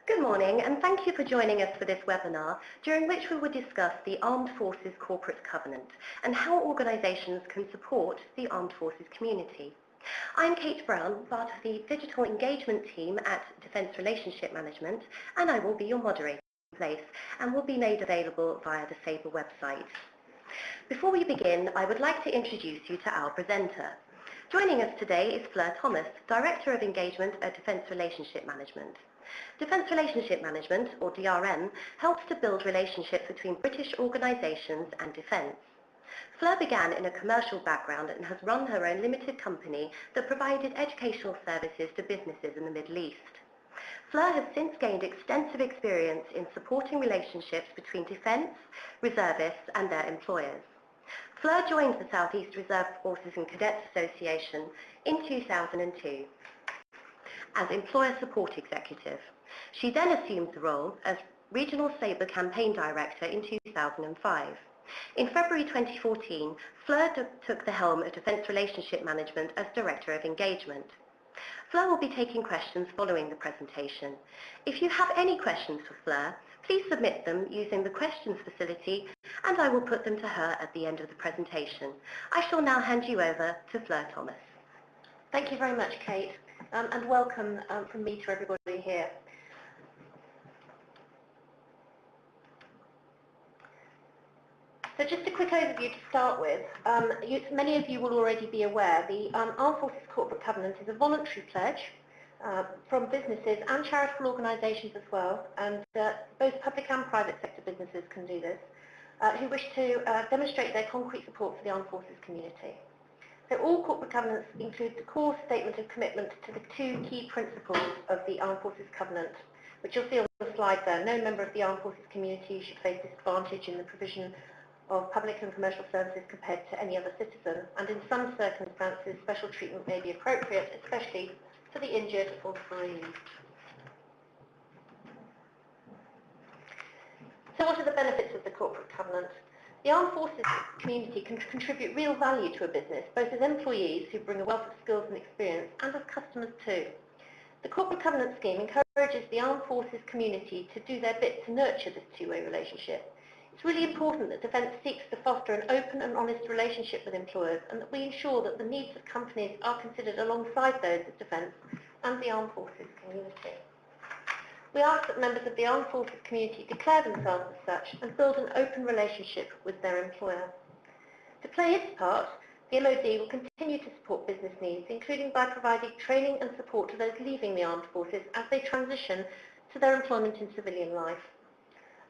Good morning, and thank you for joining us for this webinar, during which we will discuss the Armed Forces Corporate Covenant and how organisations can support the Armed Forces community. I'm Kate Brown, part of the Digital Engagement team at Defence Relationship Management, and I will be your moderator in place and will be made available via the SABRE website. Before we begin, I would like to introduce you to our presenter. Joining us today is Fleur Thomas, Director of Engagement at Defence Relationship Management. Defence Relationship Management, or DRM, helps to build relationships between British organisations and defence. Fleur began in a commercial background and has run her own limited company that provided educational services to businesses in the Middle East. Fleur has since gained extensive experience in supporting relationships between defence, reservists and their employers. Fleur joined the South East Reserve Forces and Cadets Association in 2002 as Employer Support Executive. She then assumed the role as Regional SABRE Campaign Director in 2005. In February 2014, Fleur took the helm of Defence Relationship Management as Director of Engagement. Fleur will be taking questions following the presentation. If you have any questions for Fleur, please submit them using the questions facility and I will put them to her at the end of the presentation. I shall now hand you over to Fleur Thomas. Thank you very much, Kate, and welcome from me to everybody here. So just a quick overview to start with. Many of you will already be aware the Armed Forces Corporate Covenant is a voluntary pledge from businesses and charitable organisations as well, and both public and private sector businesses can do this, who wish to demonstrate their concrete support for the Armed Forces community. So all corporate covenants include the core statement of commitment to the two key principles of the Armed Forces Covenant, which you'll see on the slide there. No member of the Armed Forces community should face disadvantage in the provision of public and commercial services compared to any other citizen, and in some circumstances special treatment may be appropriate, especially for the injured or bereaved. So what are the benefits of the corporate covenant? The Armed Forces community can contribute real value to a business, both as employees who bring a wealth of skills and experience, and as customers too. The corporate covenant scheme encourages the Armed Forces community to do their bit to nurture this two-way relationship. It's really important that Defence seeks to foster an open and honest relationship with employers, and that we ensure that the needs of companies are considered alongside those of Defence and the Armed Forces community. We ask that members of the Armed Forces community declare themselves as such and build an open relationship with their employer. To play its part, the MOD will continue to support business needs, including by providing training and support to those leaving the Armed Forces as they transition to their employment in civilian life.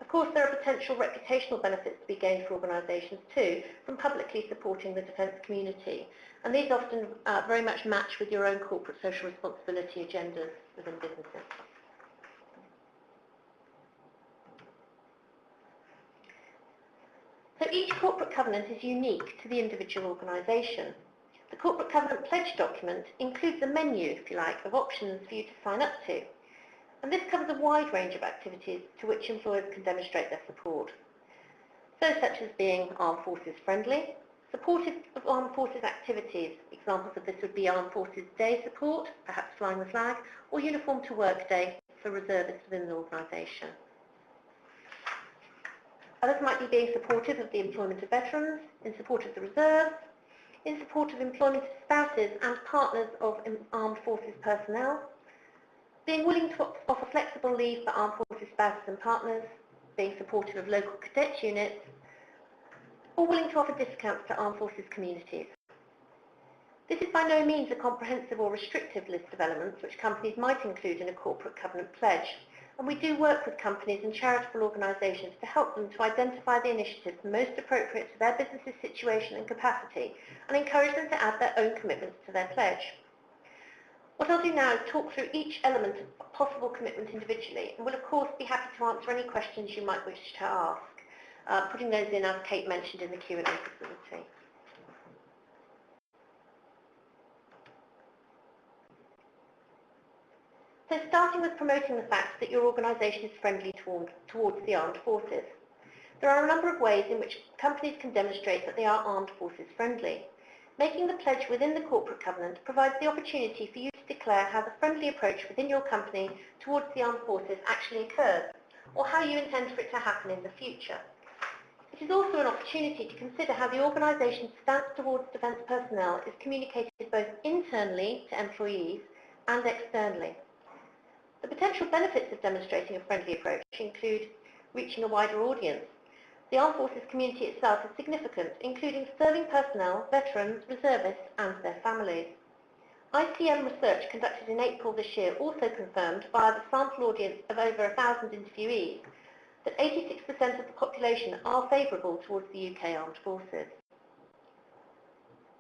Of course, there are potential reputational benefits to be gained for organisations too from publicly supporting the defence community, and these often very much match with your own corporate social responsibility agendas within businesses. So each corporate covenant is unique to the individual organisation. The corporate covenant pledge document includes a menu, if you like, of options for you to sign up to. And this covers a wide range of activities to which employers can demonstrate their support. So such as being Armed Forces friendly, supportive of Armed Forces activities. Examples of this would be Armed Forces Day support, perhaps flying the flag, or Uniform to Work Day for reservists within the organisation. Others might be being supportive of the employment of veterans, in support of the reserves, in support of employment of spouses and partners of Armed Forces personnel, being willing to offer flexible leave for Armed Forces spouses and partners, being supportive of local cadet units, or willing to offer discounts to Armed Forces communities. This is by no means a comprehensive or restrictive list of elements which companies might include in a corporate covenant pledge, and we do work with companies and charitable organisations to help them to identify the initiatives most appropriate to their business's situation and capacity, and encourage them to add their own commitments to their pledge. What I'll do now is talk through each element of possible commitment individually, and will of course be happy to answer any questions you might wish to ask, putting those in as Kate mentioned in the Q&A facility. So starting with promoting the fact that your organisation is friendly towards the Armed Forces. There are a number of ways in which companies can demonstrate that they are Armed Forces friendly. Making the pledge within the corporate covenant provides the opportunity for you to to declare how the friendly approach within your company towards the armed forces actually occurs, or how you intend for it to happen in the future. It is also an opportunity to consider how the organisation's stance towards defence personnel is communicated both internally to employees and externally. The potential benefits of demonstrating a friendly approach include reaching a wider audience. The armed forces community itself is significant, including serving personnel, veterans, reservists and their families. ICM research conducted in April this year also confirmed, via the sample audience of over 1,000 interviewees, that 86% of the population are favourable towards the UK Armed Forces.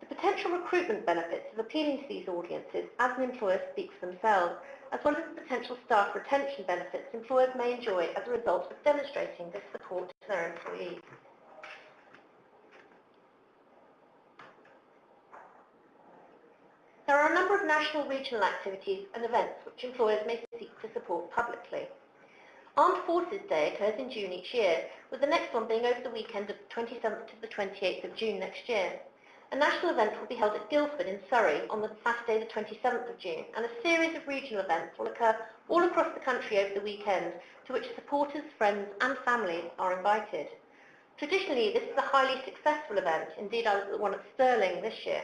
The potential recruitment benefits of appealing to these audiences as an employer speak for themselves, as well as the potential staff retention benefits employers may enjoy as a result of demonstrating this support to their employees. There are a number of national, regional activities and events which employers may seek to support publicly. Armed Forces Day occurs in June each year, with the next one being over the weekend of the 27th to the 28th of June next year. A national event will be held at Guildford in Surrey on the Saturday the 27th of June, and a series of regional events will occur all across the country over the weekend, to which supporters, friends and families are invited. Traditionally, this is a highly successful event, indeed I was at the one at Stirling this year,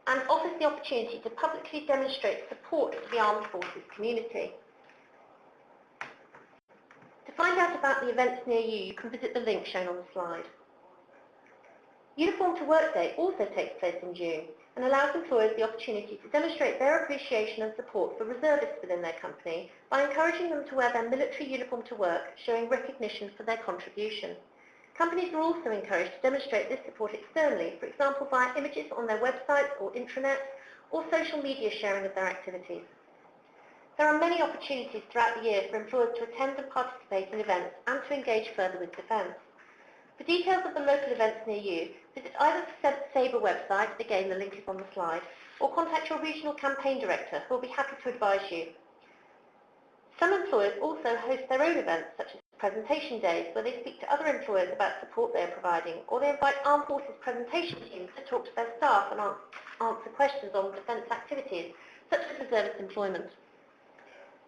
and offers the opportunity to publicly demonstrate support for the armed forces community. To find out about the events near you, you can visit the link shown on the slide. Uniform to Work Day also takes place in June and allows employers the opportunity to demonstrate their appreciation and support for reservists within their company by encouraging them to wear their military uniform to work, showing recognition for their contribution. Companies are also encouraged to demonstrate this support externally, for example via images on their websites or intranets, or social media sharing of their activities. There are many opportunities throughout the year for employers to attend and participate in events and to engage further with defence. For details of the local events near you, visit either the Sabre website, again the link is on the slide, or contact your regional campaign director who will be happy to advise you. Some employers also host their own events, such as presentation days, where they speak to other employers about support they are providing, or they invite armed forces presentation teams to talk to their staff and answer questions on defence activities, such as reservist employment.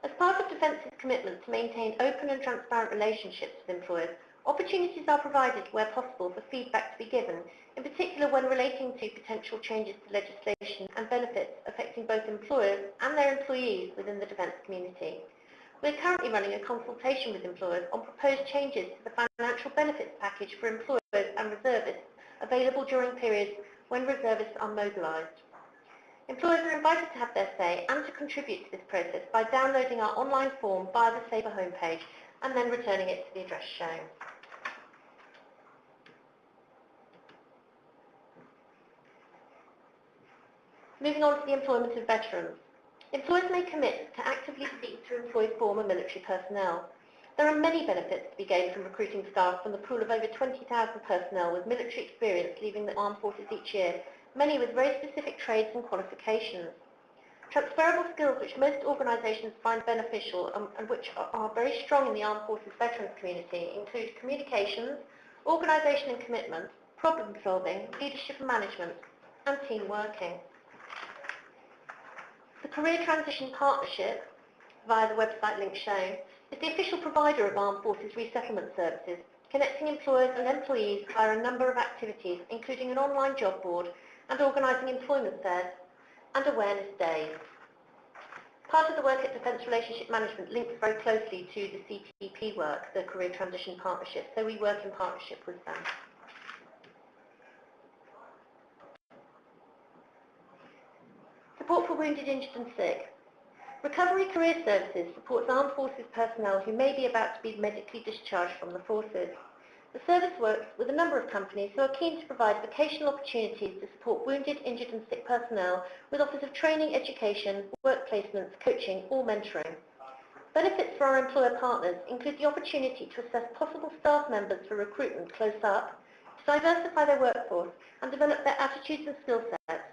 As part of Defence's commitment to maintain open and transparent relationships with employers, opportunities are provided where possible for feedback to be given, in particular when relating to potential changes to legislation and benefits affecting both employers and their employees within the defence community. We are currently running a consultation with employers on proposed changes to the financial benefits package for employers and reservists available during periods when reservists are mobilised. Employers are invited to have their say and to contribute to this process by downloading our online form via the Sabre homepage and then returning it to the address shown. Moving on to the employment of veterans. Employers may commit to actively seek to employ former military personnel. There are many benefits to be gained from recruiting staff from the pool of over 20,000 personnel with military experience leaving the armed forces each year, many with very specific trades and qualifications. Transferable skills which most organisations find beneficial and which are very strong in the armed forces veterans community include communications, organisation and commitment, problem solving, leadership and management, and team working. The Career Transition Partnership, via the website link shown, is the official provider of Armed Forces resettlement services, connecting employers and employees via a number of activities, including an online job board and organising employment fairs and awareness days. Part of the work at Defence Relationship Management links very closely to the CTP work, the Career Transition Partnership, so we work in partnership with them. Support for wounded, injured and sick. Recovery Career Services supports armed forces personnel who may be about to be medically discharged from the forces. The service works with a number of companies who are keen to provide vocational opportunities to support wounded, injured and sick personnel with offers of training, education, work placements, coaching or mentoring. Benefits for our employer partners include the opportunity to assess possible staff members for recruitment close up, to diversify their workforce and develop their attitudes and skill sets,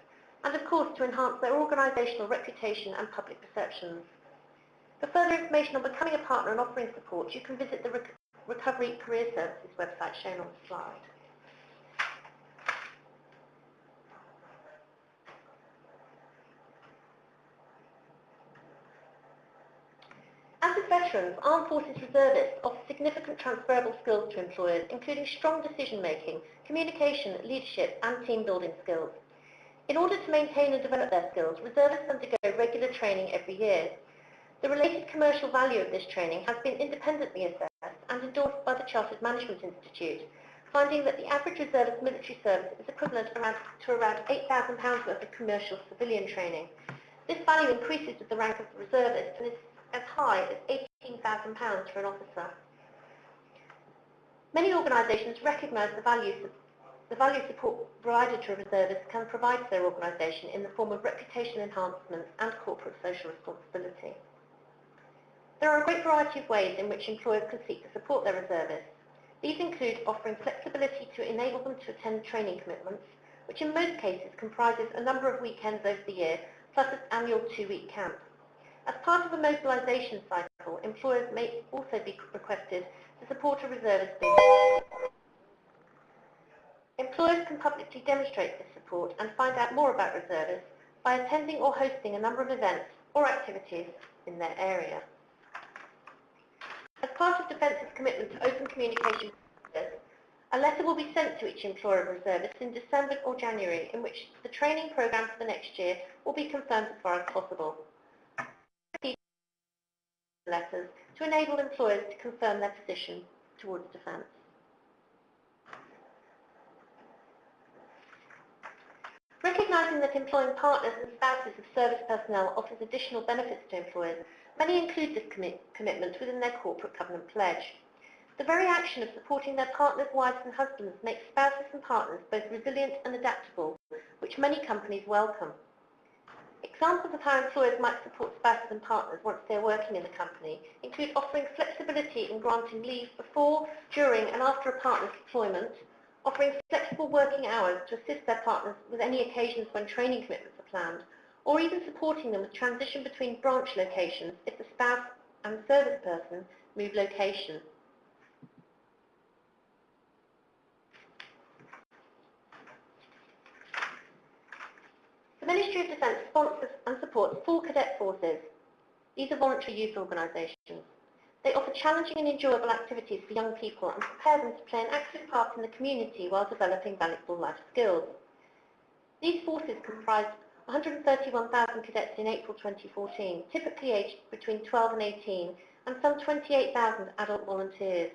and of course to enhance their organisational reputation and public perceptions. For further information on becoming a partner and offering support, you can visit the Recovery Career Services website shown on the slide. veterans, armed forces reservists offer significant transferable skills to employers, including strong decision-making, communication, leadership and team-building skills. In order to maintain and develop their skills, reservists undergo regular training every year. The related commercial value of this training has been independently assessed and endorsed by the Chartered Management Institute, finding that the average reservist military service is equivalent to around £8,000 worth of commercial civilian training. This value increases with the rank of the reservist and is as high as £18,000 for an officer. Many organisations recognise the value support provided to a reservist can provide to their organisation in the form of reputation enhancements and corporate social responsibility. There are a great variety of ways in which employers can seek to support their reservists. These include offering flexibility to enable them to attend training commitments, which in most cases comprises a number of weekends over the year, plus an annual 2-week camp. As part of a mobilisation cycle, employers may also be requested to support a reservist being. Employers can publicly demonstrate this support and find out more about reservists by attending or hosting a number of events or activities in their area. As part of Defence's commitment to open communication with reservists, a letter will be sent to each employer of reservists in December or January, in which the training programme for the next year will be confirmed as far as possible. Letters to enable employers to confirm their position towards defence. Recognising that employing partners and spouses of service personnel offers additional benefits to employers, many include this commitment within their corporate covenant pledge. The very action of supporting their partners, wives and husbands makes spouses and partners both resilient and adaptable, which many companies welcome. Examples of how employers might support spouses and partners once they are working in the company include offering flexibility in granting leave before, during and after a partner's deployment, offering flexible working hours to assist their partners with any occasions when training commitments are planned, or even supporting them with transition between branch locations if the spouse and the service person move location. The Ministry of Defence sponsors and supports full cadet forces. These are voluntary youth organisations. They offer challenging and enjoyable activities for young people and prepare them to play an active part in the community while developing valuable life skills. These forces comprised 131,000 cadets in April 2014, typically aged between 12 and 18, and some 28,000 adult volunteers.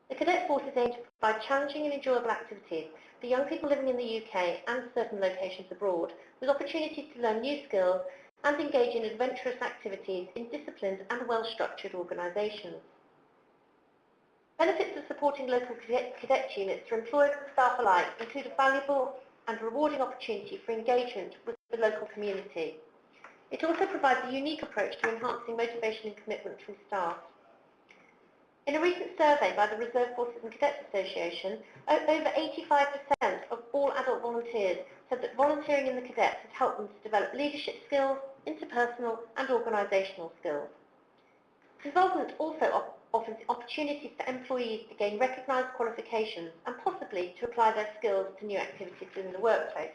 The cadet forces aim to provide challenging and enjoyable activities for young people living in the UK and certain locations abroad, with opportunities to learn new skills and engage in adventurous activities in disciplined and well-structured organisations. Benefits of supporting local cadet units for employers and staff alike include a valuable and rewarding opportunity for engagement with the local community. It also provides a unique approach to enhancing motivation and commitment from staff. In a recent survey by the Reserve Forces and Cadets Association, over 85% of all adult volunteers said that volunteering in the cadets has helped them to develop leadership skills, interpersonal and organisational skills. Involvement also offers opportunities for employees to gain recognised qualifications and possibly to apply their skills to new activities within the workplace.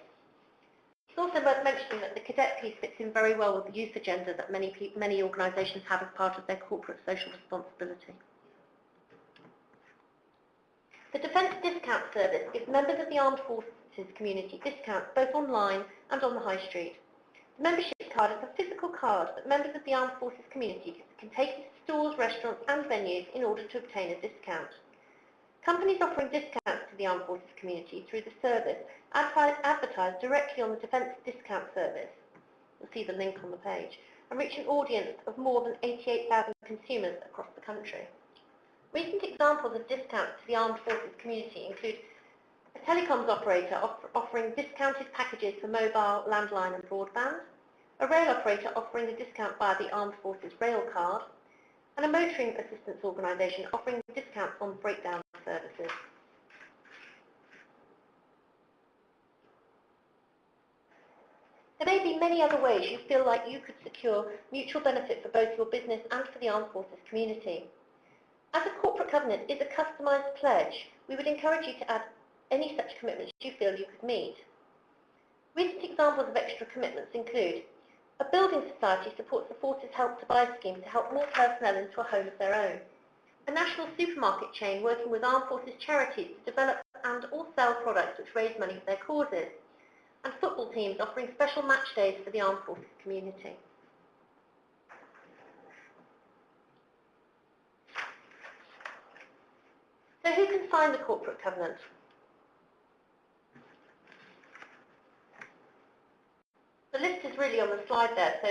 It's also worth mentioning that the cadet piece fits in very well with the youth agenda that many organisations have as part of their corporate social responsibility. The Defence Discount Service gives members of the Armed Forces community discounts both online and on the High Street. The membership card is a physical card that members of the Armed Forces community can take into stores, restaurants and venues in order to obtain a discount. Companies offering discounts to the Armed Forces community through the service advertise directly on the Defence Discount Service, you'll see the link on the page, and reach an audience of more than 88,000 consumers across the country. Recent examples of discounts to the Armed Forces community include a telecoms operator offering discounted packages for mobile, landline and broadband, a rail operator offering a discount via the Armed Forces rail card, and a motoring assistance organisation offering discounts on breakdown services. There may be many other ways you feel like you could secure mutual benefit for both your business and for the Armed Forces community. As a corporate covenant is a customised pledge, we would encourage you to add any such commitments you feel you could meet. Recent examples of extra commitments include A building society supports the Forces Help to Buy scheme to help more personnel into a home of their own. A national supermarket chain working with Armed Forces charities to develop and or sell products which raise money for their causes. And football teams offering special match days for the Armed Forces community. So who can sign the corporate covenant? The list is really on the slide there, so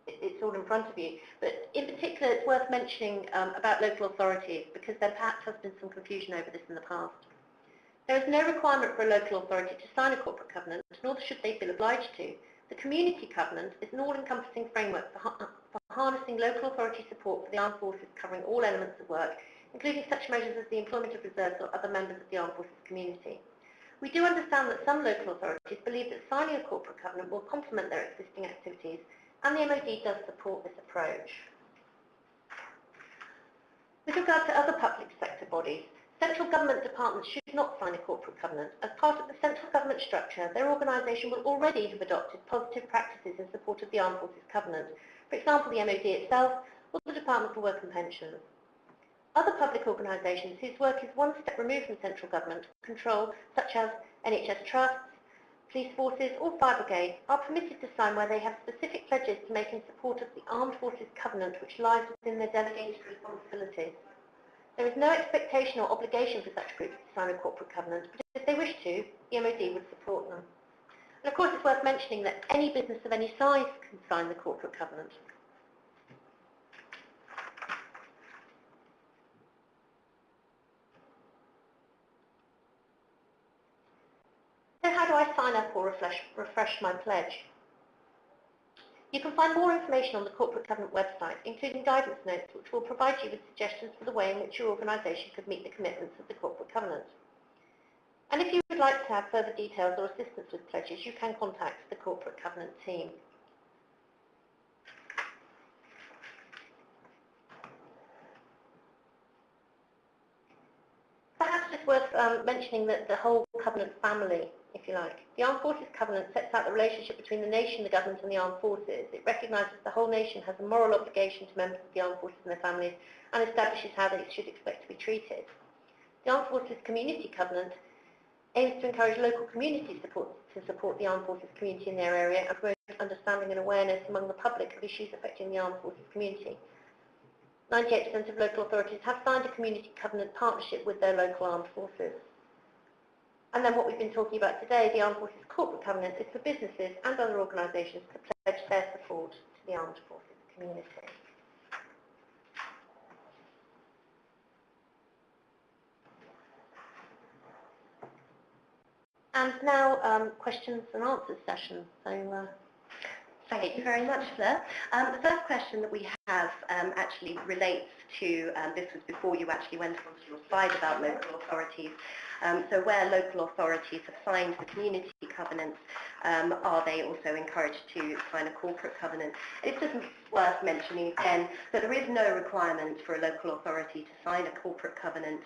it's all in front of you. But in particular, it's worth mentioning about local authorities because there perhaps has been some confusion over this in the past. There is no requirement for a local authority to sign a corporate covenant, nor should they feel obliged to. The community covenant is an all-encompassing framework for harnessing local authority support for the armed forces, covering all elements of work, including such measures as the employment of reserves or other members of the armed forces community. We do understand that some local authorities believe that signing a corporate covenant will complement their existing activities, and the MOD does support this approach. With regard to other public sector bodies, central government departments should not sign a corporate covenant. As part of the central government structure, their organisation will already have adopted positive practices in support of the Armed Forces Covenant, for example the MOD itself or the Department for Work and Pensions. Other public organisations whose work is one step removed from central government control, such as NHS trusts, police forces or fire brigades, are permitted to sign where they have specific pledges to make in support of the Armed Forces Covenant which lies within their delegated responsibilities. There is no expectation or obligation for such groups to sign a corporate covenant, but if they wish to, the MOD would support them. And of course it's worth mentioning that any business of any size can sign the corporate covenant. So how do I sign up or refresh my pledge? You can find more information on the Corporate Covenant website, including guidance notes which will provide you with suggestions for the way in which your organisation could meet the commitments of the Corporate Covenant. And if you would like to have further details or assistance with pledges, you can contact the Corporate Covenant team. Perhaps it's worth mentioning that the whole Covenant family, if you like. The Armed Forces Covenant sets out the relationship between the nation, the government and the armed forces. It recognises the whole nation has a moral obligation to members of the armed forces and their families and establishes how they should expect to be treated. The Armed Forces Community Covenant aims to encourage local community support to support the armed forces community in their area and promote understanding and awareness among the public of issues affecting the armed forces community. 98% of local authorities have signed a community covenant partnership with their local armed forces. And then what we've been talking about today, the Armed Forces Corporate Covenant, is for businesses and other organisations to pledge their support to the armed forces community. And now questions and answers session. So, thank you very much, Fleur. The first question that we have actually relates to, this was before you actually went on to your slide about local authorities. So where local authorities have signed the community covenants, are they also encouraged to sign a corporate covenant? It's just worth mentioning again that there is no requirement for a local authority to sign a corporate covenant.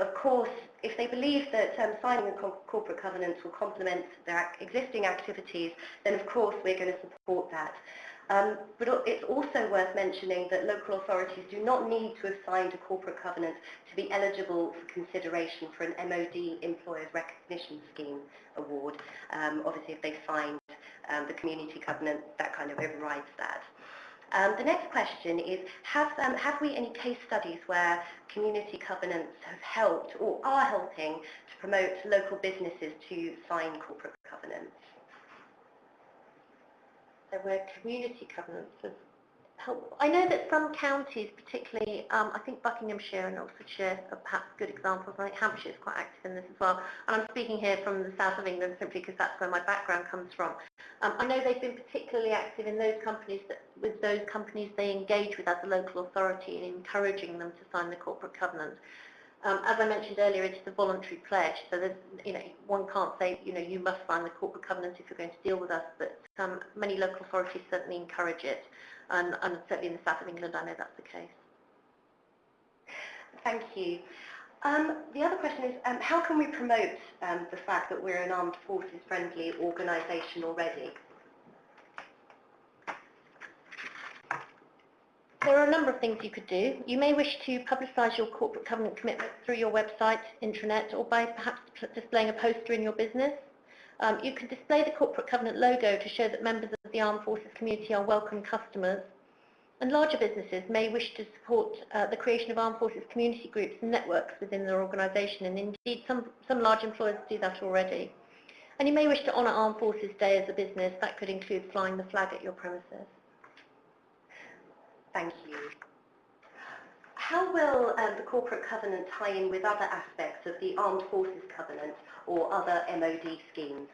Of course, if they believe that signing a corporate covenant will complement their existing activities, then of course we're going to support that. But it's also worth mentioning that local authorities do not need to have signed a corporate covenant to be eligible for consideration for an MOD Employers Recognition Scheme award. Obviously, if they signed the community covenant, that kind of overrides that. The next question is, have we any case studies where community covenants have helped or are helping to promote local businesses to sign corporate covenants? So where community covenants have helped. I know that some counties, particularly, I think Buckinghamshire and Oxfordshire are perhaps good examples. I think Hampshire is quite active in this as well. And I'm speaking here from the south of England simply because that's where my background comes from. I know they've been particularly active in those companies with those companies they engage with as a local authority in encouraging them to sign the corporate covenant. As I mentioned earlier, it's a voluntary pledge, so there's, one can't say, you must sign the corporate covenant if you're going to deal with us, but many local authorities certainly encourage it, and certainly in the south of England I know that's the case. Thank you. The other question is, how can we promote the fact that we're an armed forces friendly organisation already? There are a number of things you could do. You may wish to publicise your corporate covenant commitment through your website, intranet, or by perhaps displaying a poster in your business. You can display the corporate covenant logo to show that members of the armed forces community are welcome customers. And larger businesses may wish to support the creation of armed forces community groups and networks within their organisation, and indeed some large employers do that already. And you may wish to honour Armed Forces Day as a business. That could include flying the flag at your premises. Thank you. How will the corporate covenant tie in with other aspects of the Armed Forces Covenant or other MOD schemes?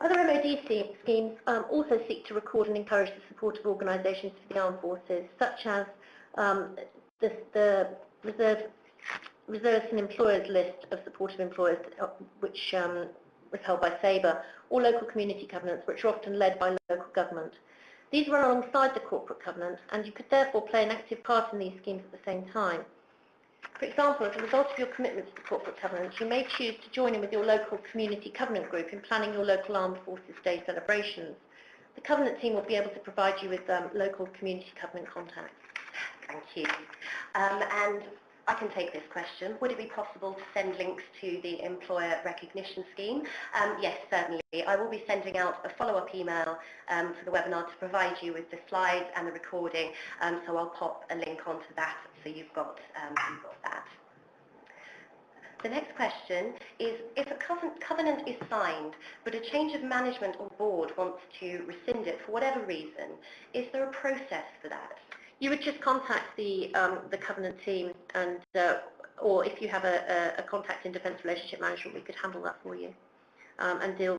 Other MOD schemes also seek to record and encourage the support of organisations for the armed forces, such as the Reservists and Employers list of supportive employers, which was held by Sabre, or local community covenants, which are often led by local government. These run alongside the corporate covenant, and you could therefore play an active part in these schemes at the same time. For example, as a result of your commitment to the corporate covenant, you may choose to join in with your local community covenant group in planning your local Armed Forces Day celebrations. The covenant team will be able to provide you with local community covenant contacts. Thank you. And I can take this question. Would it be possible to send links to the employer recognition scheme? Yes, certainly. I will be sending out a follow-up email for the webinar to provide you with the slides and the recording, so I'll pop a link onto that so you've got that. The next question is, if a covenant is signed, but a change of management or board wants to rescind it for whatever reason, is there a process for that? You would just contact the covenant team, and or if you have a contact in Defence Relationship Management, we could handle that for you and deal